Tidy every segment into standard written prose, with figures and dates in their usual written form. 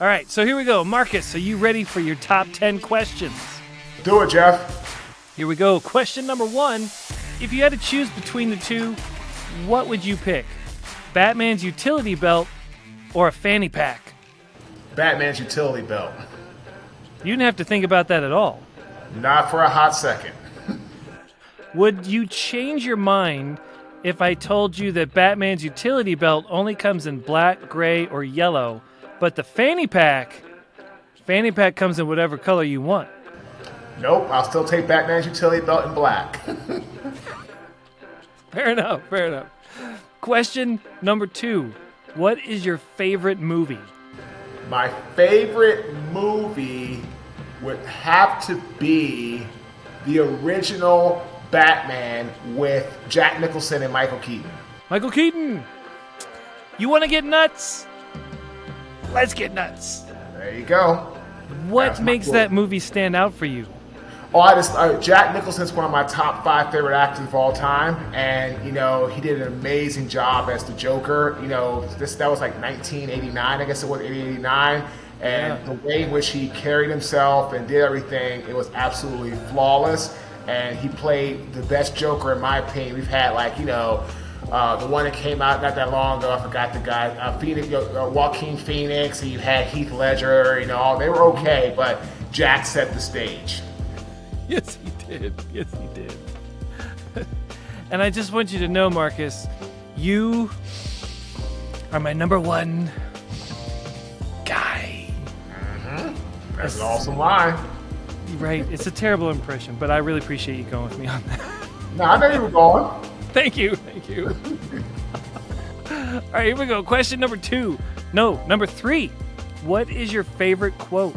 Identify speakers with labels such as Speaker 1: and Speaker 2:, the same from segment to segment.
Speaker 1: All right, so here we go. Marcus, are you ready for your top 10 questions?
Speaker 2: Do it, Jeff.
Speaker 1: Here we go. Question number 1. If you had to choose between the two, what would you pick? Batman's utility belt or a fanny pack?
Speaker 2: Batman's utility belt.
Speaker 1: You didn't have to think about that at all.
Speaker 2: Not for a hot second.
Speaker 1: Would you change your mind if I told you that Batman's utility belt only comes in black, gray, or yellow, but the fanny pack comes in whatever color you want?
Speaker 2: Nope, I'll still take Batman's utility belt in black.
Speaker 1: Fair enough. Question number 2. What is your favorite movie?
Speaker 2: My favorite movie would have to be the original Batman with Jack Nicholson and Michael Keaton.
Speaker 1: Michael Keaton! You want to get nuts? Let's get nuts.
Speaker 2: There you go.
Speaker 1: What makes that movie stand out for you?
Speaker 2: Jack Nicholson's one of my top 5 favorite actors of all time, and he did an amazing job as the Joker. That was like 1989, I guess it was 89, and the way in which he carried himself and did everything, it was absolutely flawless. And he played the best Joker in my opinion. We've had the one that came out not that long ago. I forgot the guy, Joaquin Phoenix. And you had Heath Ledger. They were okay, but Jack set the stage.
Speaker 1: Yes, he did. And I just want you to know, Marcus, you are my number 1 guy.
Speaker 2: Mm-hmm. That's an awesome line.
Speaker 1: Right. It's a terrible impression, but I really appreciate you going with me on that.
Speaker 2: No, I know you were going.
Speaker 1: Thank you. All right, here we go. Question number 2. No, number 3. What is your favorite quote?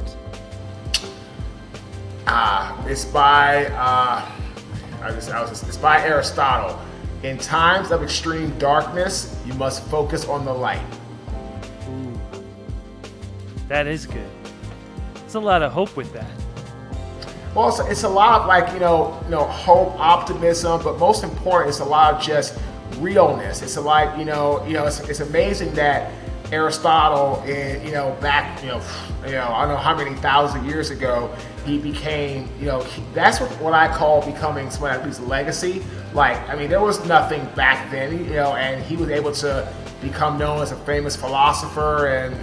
Speaker 2: It's by it's by Aristotle. In times of extreme darkness, you must focus on the light.
Speaker 1: Ooh, that is good. There's a lot of hope with that.
Speaker 2: Well, it's a lot of hope, optimism, but most important, it's a lot of just realness. It's it's amazing that Aristotle, back, I don't know how many thousand years ago, he became, that's what I call becoming someone whose legacy. There was nothing back then, and he was able to become known as a famous philosopher and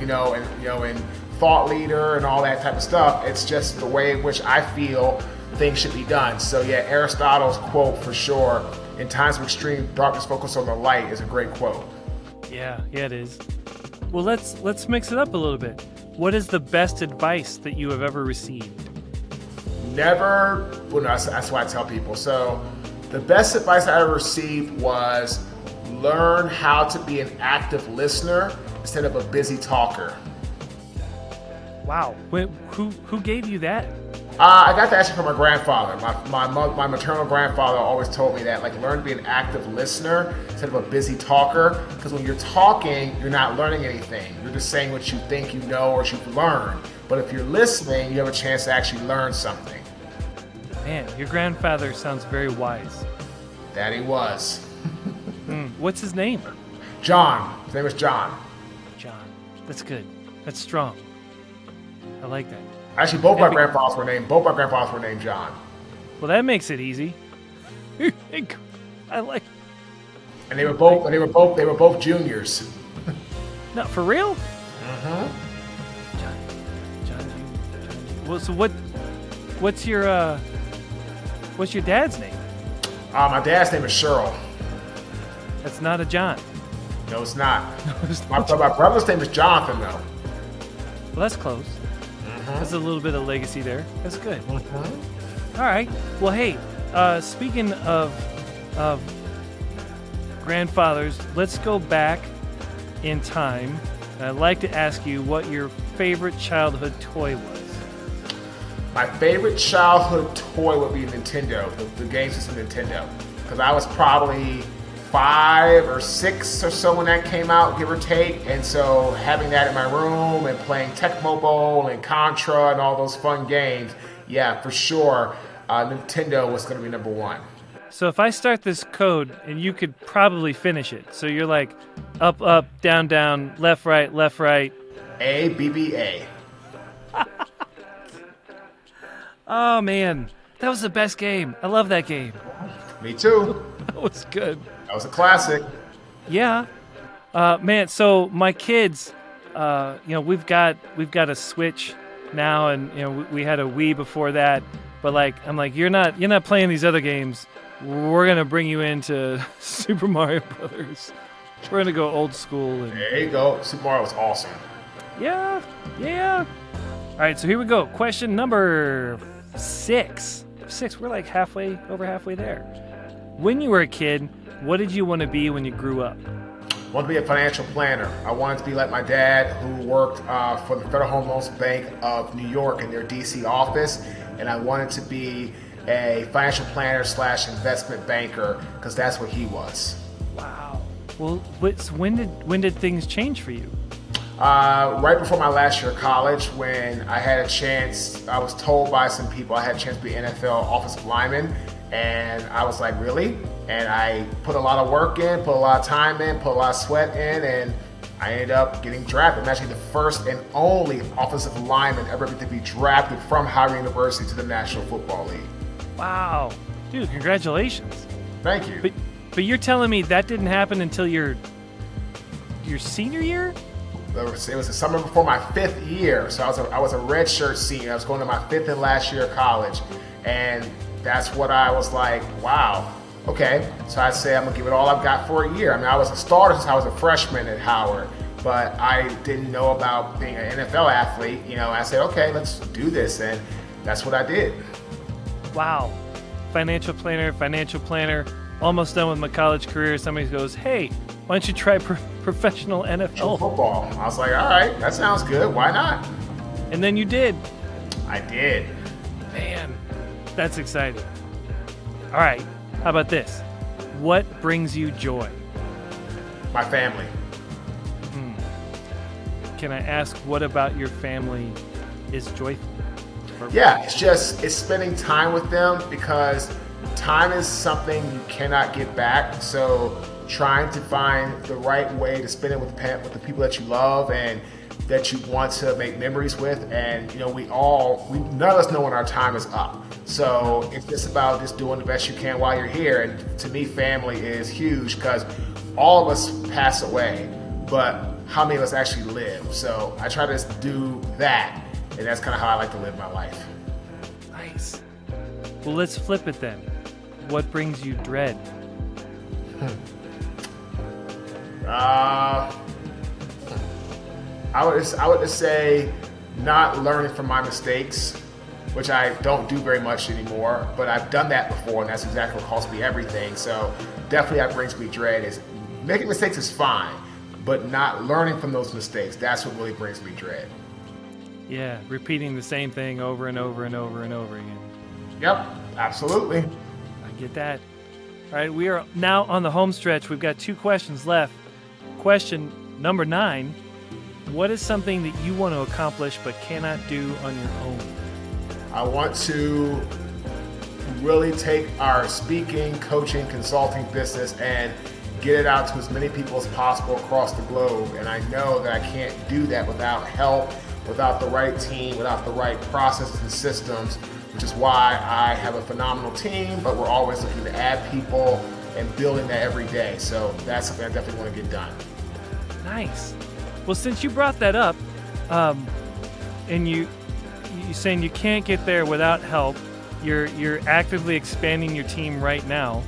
Speaker 2: thought leader and all that type of stuff. It's just the way in which I feel things should be done. So yeah, Aristotle's quote for sure, in times of extreme darkness, focus on the light, is a great quote.
Speaker 1: Yeah, it is. Well, let's mix it up a little bit. What is the best advice that you have ever received?
Speaker 2: That's what I tell people. So the best advice I ever received was learn how to be an active listener instead of a busy talker.
Speaker 1: Wow. Who gave you that?
Speaker 2: I got that actually from my grandfather. My maternal grandfather always told me that, learn to be an active listener instead of a busy talker. Because when you're talking, you're not learning anything. You're just saying what you think you know or you've learned. But if you're listening, you have a chance to actually learn something.
Speaker 1: Man, your grandfather sounds very wise.
Speaker 2: That he was.
Speaker 1: What's his name?
Speaker 2: John. His name is John.
Speaker 1: John. That's good. That's strong. I like that.
Speaker 2: Actually, both my grandfathers were named John.
Speaker 1: Well, that makes it easy. I like.
Speaker 2: And they were both juniors.
Speaker 1: No, for real?
Speaker 2: Mm-hmm.
Speaker 1: John. Well, so what's your dad's name?
Speaker 2: My dad's name is Cheryl.
Speaker 1: That's not a John.
Speaker 2: No, it's not.
Speaker 1: No, it's
Speaker 2: My
Speaker 1: not.
Speaker 2: brother's name is Jonathan, though.
Speaker 1: Well, that's close. There's a little bit of legacy there. That's good.
Speaker 2: Mm-hmm.
Speaker 1: All right. Well, hey, speaking of grandfathers, let's go back in time. And I'd like to ask you what your favorite childhood toy was.
Speaker 2: My favorite childhood toy would be Nintendo, the game system Nintendo. Because I was probably 5 or 6 or so when that came out, give or take. And so having that in my room and playing Tecmo Bowl and Contra and all those fun games, yeah, for sure, Nintendo was going to be number 1.
Speaker 1: So if I start this code and you could probably finish it, so you're like, Up, up, down, down, left, right, left, right.
Speaker 2: A, B, B, A.
Speaker 1: Oh, man. That was the best game. I love that game.
Speaker 2: Me too.
Speaker 1: That was good.
Speaker 2: That was a classic.
Speaker 1: Yeah. Man, so my kids, we've got a Switch now, and we had a Wii before that. But I'm like, you're not playing these other games. We're gonna bring you into Super Mario Brothers. We're gonna go old school.
Speaker 2: There you go. Super Mario was awesome.
Speaker 1: Yeah. All right, so here we go. Question number 6. We're like over halfway there. When you were a kid, what did you want to be when you grew up?
Speaker 2: I wanted to be a financial planner. I wanted to be like my dad, who worked for the Federal Home Loan Bank of New York in their DC office, and I wanted to be a financial planner / investment banker because that's what he was.
Speaker 1: Wow. Well, when did things change for you?
Speaker 2: Right before my last year of college, when I had a chance, I was told by some people I had a chance to be an NFL offensive lineman, and I was like, really? And I put a lot of work in, put a lot of time in, put a lot of sweat in, and I ended up getting drafted. I'm actually the first and only offensive lineman ever to be drafted from Howard University to the National Football League. Wow.
Speaker 1: Dude, congratulations.
Speaker 2: Thank you.
Speaker 1: But you're telling me that didn't happen until your senior year?
Speaker 2: It was the summer before my 5th year, so I was a redshirt senior. I was going to my 5th and last year of college, and that's what I was like, wow, okay. So I said, I'm gonna give it all I've got for a year. I mean, I was a starter since I was a freshman at Howard, but I didn't know about being an NFL athlete. I said, okay, let's do this, and that's what I did.
Speaker 1: Wow, financial planner, almost done with my college career. Somebody goes, hey, why don't you try professional NFL
Speaker 2: football? I was like, all right, that sounds good. Why not?
Speaker 1: And then you did.
Speaker 2: I did.
Speaker 1: Man, that's exciting. All right, how about this? What brings you joy?
Speaker 2: My family.
Speaker 1: Can I ask, what about your family is joyful?
Speaker 2: Yeah, it's spending time with them, because time is something you cannot get back. So trying to find the right way to spend it with the people that you love and that you want to make memories with. And none of us know when our time is up. So it's just about just doing the best you can while you're here. And to me, family is huge, because all of us pass away, but how many of us actually live? So I try to do that, and that's kind of how I like to live my life.
Speaker 1: Nice. Well, let's flip it then. What brings you dread?
Speaker 2: I would just say not learning from my mistakes, which I don't do very much anymore, but I've done that before, and that's exactly what cost me everything. So definitely that brings me dread. Is making mistakes is fine, but not learning from those mistakes, that's what really brings me dread.
Speaker 1: Yeah, repeating the same thing over and over and over and over again.
Speaker 2: Yep, absolutely.
Speaker 1: I get that. All right, we are now on the home stretch. We've got 2 questions left. Question number 9. What is something that you want to accomplish but cannot do on your own?
Speaker 2: I want to really take our speaking, coaching, consulting business and get it out to as many people as possible across the globe. And I know that I can't do that without help, without the right team, without the right processes and systems, which is why I have a phenomenal team, but we're always looking to add people and building that every day. So that's something I definitely want to get done.
Speaker 1: Nice. Well, since you brought that up, and you're saying you can't get there without help, you're actively expanding your team right now.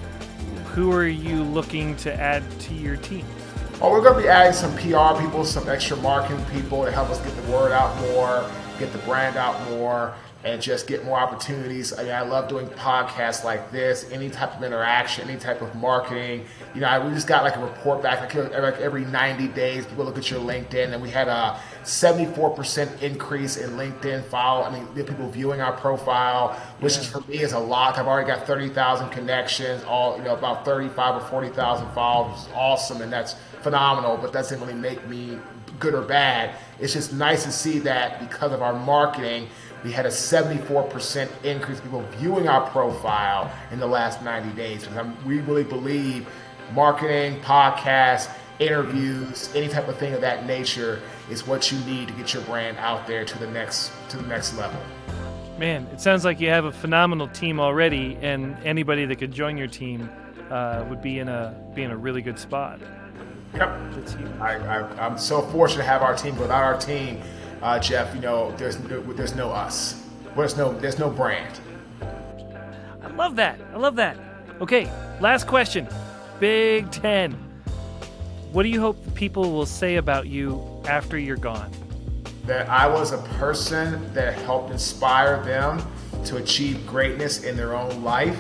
Speaker 1: Who are you looking to add to your team?
Speaker 2: Well, we're going to be adding some PR people, some extra marketing people to help us get the word out more, get the brand out more, and just get more opportunities. I love doing podcasts like this, any type of interaction, any type of marketing. We just got like a report back like every 90 days. People look at your LinkedIn, and we had a 74% increase in LinkedIn people viewing our profile, which is for me is a lot. I've already got 30,000 connections, about 35 or 40,000 followers, which is awesome, and that's phenomenal. But that doesn't really make me good or bad. It's just nice to see that because of our marketing, we had a 74% increase in people viewing our profile in the last 90 days. We really believe marketing, podcasts, interviews, any type of thing of that nature is what you need to get your brand out there to the next level.
Speaker 1: Man, it sounds like you have a phenomenal team already, and anybody that could join your team would be in a really good spot.
Speaker 2: Yep. I'm so fortunate to have our team. Without our team, Jeff, there's no us. There's no brand.
Speaker 1: I love that. Okay, last question. Big 10. What do you hope people will say about you after you're gone?
Speaker 2: That I was a person that helped inspire them to achieve greatness in their own life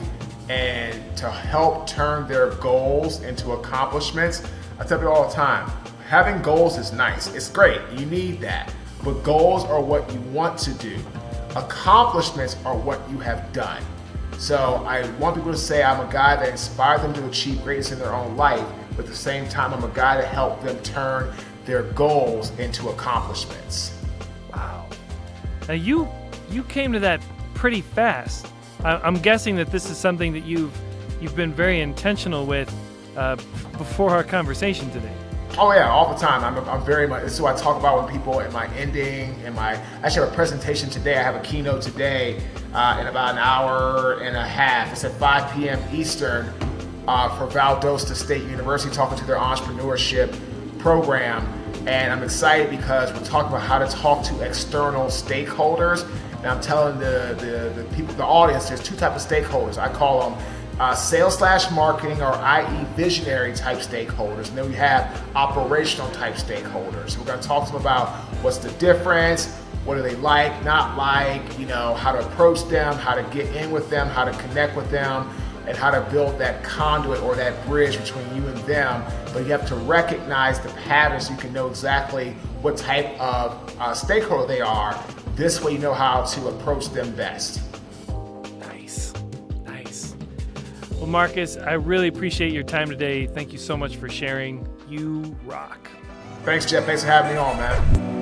Speaker 2: and to help turn their goals into accomplishments. I tell people all the time, having goals is nice. It's great. You need that. But goals are what you want to do. Accomplishments are what you have done. So I want people to say I'm a guy that inspired them to achieve greatness in their own life, but at the same time, I'm a guy that helped them turn their goals into accomplishments.
Speaker 1: Wow. Now you came to that pretty fast. I'm guessing that this is something that you've been very intentional with before our conversation today.
Speaker 2: Oh yeah, all the time. I'm very much. So I talk about when people in my ending, I actually have a presentation today. I have a keynote today in about an hour and a half. It's at 5 p.m. Eastern for Valdosta State University, talking to their entrepreneurship program. And I'm excited because we're talking about how to talk to external stakeholders. And I'm telling the people, the audience, there's two types of stakeholders. I call them sales/marketing, or i.e. visionary type stakeholders, and then we have operational type stakeholders. So we're going to talk to them about what's the difference, what do they like, not like, how to approach them, how to get in with them, how to connect with them, and how to build that conduit or that bridge between you and them. But you have to recognize the patterns so you can know exactly what type of stakeholder they are. This way you know how to approach them best.
Speaker 1: Well, Marques, I really appreciate your time today. Thank you so much for sharing. You rock.
Speaker 2: Thanks, Jeff. Thanks for having me on, man.